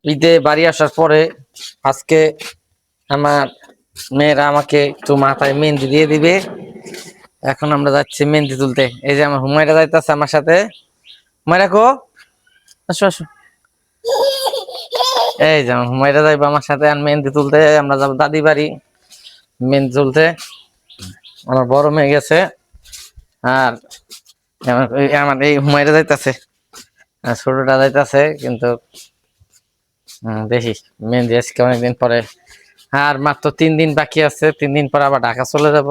ঈদে বাড়ি আসার পরে আজকে আমার মেয়েরা আমাকে একটু মাথায় মেহেন্দি দিয়ে দিবে। এখন আমরা যাচ্ছি মেহেন্দি তুলতে। এই যে আমার হুমায়রা যাইতেছে আমার সাথে। হুমায়রা কো, আসো আসো। এই যে আমার হুমায়রা যাইবো আমার সাথে আর মেহেন্দি তুলতে। আমরা যাবো দাদি বাড়ি মেহেন্দি তুলতে। আমার বড় মেয়ে গেছে আর আমার এই হুমায়রা যাইতেছে আর ছোটটা যাইতেছে, কিন্তু দেখি মেহেন্দি আজকে অনেকদিন পরে, আর মাত্র 3 দিন বাকি আছে। 3 দিন পর আবার ঢাকা চলে যাব,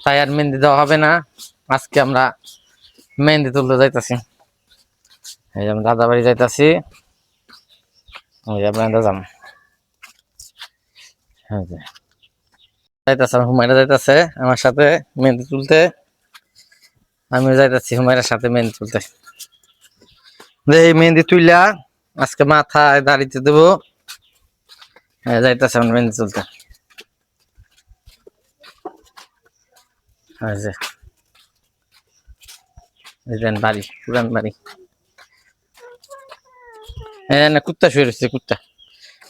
তাই আর মেহেন্দি দেওয়া হবে না। আজকে আমরা মেহেন্দি তুলতে যাইতাছি। এই যে আমি দাদা বাড়ি যাইতাছি, ওই যে আপনাদের যাম যাইতাছে। হুমায়রা যাইতাছে আমার সাথে মেহেন্দি তুলতে, আমিও যাইতাছি হুমায়রার সাথে মেহেন্দি তুলতে। এই মেহেন্দি তুইলা আজকে মাথায় দাড়িতে দেবো। যাইতাছে আমার মেহেন্দি তুলতে। বাড়ি পুরান বাড়ি। না কুত্তা শুয়ে রয়েছে, কুত্তা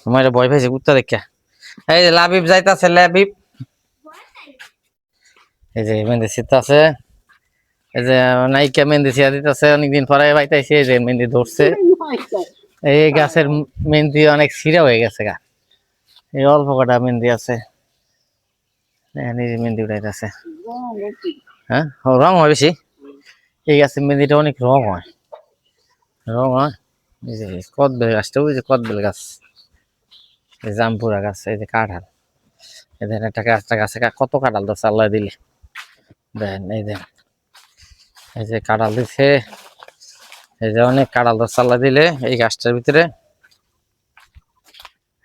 আমার ভয় পাইছে কুত্তা দেখা। এই যে লাবিব যাইতাছে, লাবিব এই যে মেহেন্দি ছিটতে আছে। এই যে নায়িকা মেহেন্দি ছিয়া দিতেছে, অনেকদিন পরে পাইতেছে। এই যে মেহেন্দি ধরছে, এই গাছের মেহেন্দি অনেক ছিঁড়া হয়ে গেছে গা, এই অল্প কটা মেহেন্দি আছে। মেহেন্দি উঠাইতেছে। হ্যাঁ রং হয় বেশি, এই গাছের মেহেন্দিটা অনেক রং হয়, রং হয়। এই যে কদবেল গাছটা, ওই যে কদবেল গাছ, এই জামপুরা গাছ, এই যে কাঁঠাল। এই দেখেন একটা গাছে কত কাঁঠাল ধরছে আল্লাহ দিলে। দেখেন এই দেখেন, এই যে কাঁঠাল দিচ্ছে, এই যে অনেক কাঁঠাল ধরছে আল্লাহ দিলে এই গাছটার ভিতরে।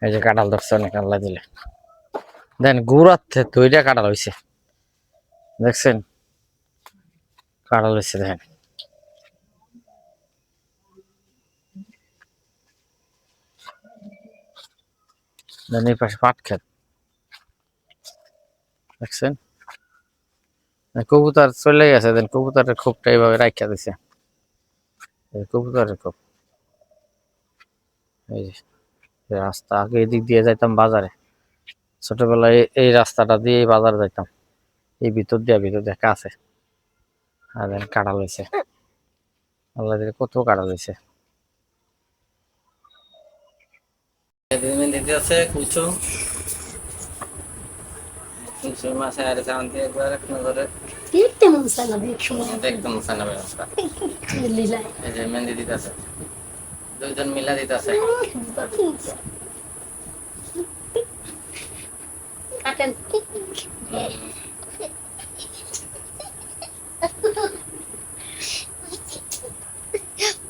এই যে কাঁঠাল ধরছে অনেক আল্লাহ দিলে। দেখেন গুড়াতে তৈরি কাঁঠাল হয়েছে, দেখছেন কাঁঠাল হয়েছে। দেখেন এই পাশে পাট খেত, দেখছেন কবুতর চলে গেছে। দেন কবুতরের খোপটা এইভাবে রাখিয়া দিছে, কবুতরের খোপ। এই যে রাস্তা, আগে এদিক দিয়ে যাইতাম বাজারে, ছোটবেলায় এই রাস্তাটা দিয়ে বাজারে যাইতাম, এই ভিতর দিয়ে কাছে। আর দেন কাঁঠাল হয়েছে আল্লাহ দিলে, কত কাঁঠাল হয়েছে। আছে কুচো কুচো মাছ আর জানতে একবার এক নজরে দেখতে মশলা দেখ সময় দেখতে মশলা ব্যবস্থা লীলায়। এই যে মেহেন্দি দিতেছে, দুইজন মিলা দিতেছে। কাটেন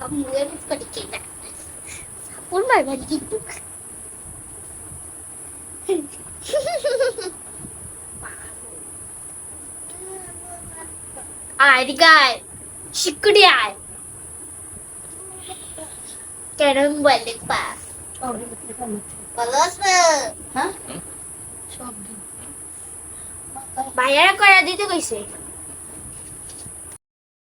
আমি এর করে কেনা কোন ভাই ভাই কিন্তু আয় দিগায় শিকুড়ি আয় কেরম বলে পা ভালো আছে। হ্যাঁ সব ভাইয়ারা করে দিতে কইছে।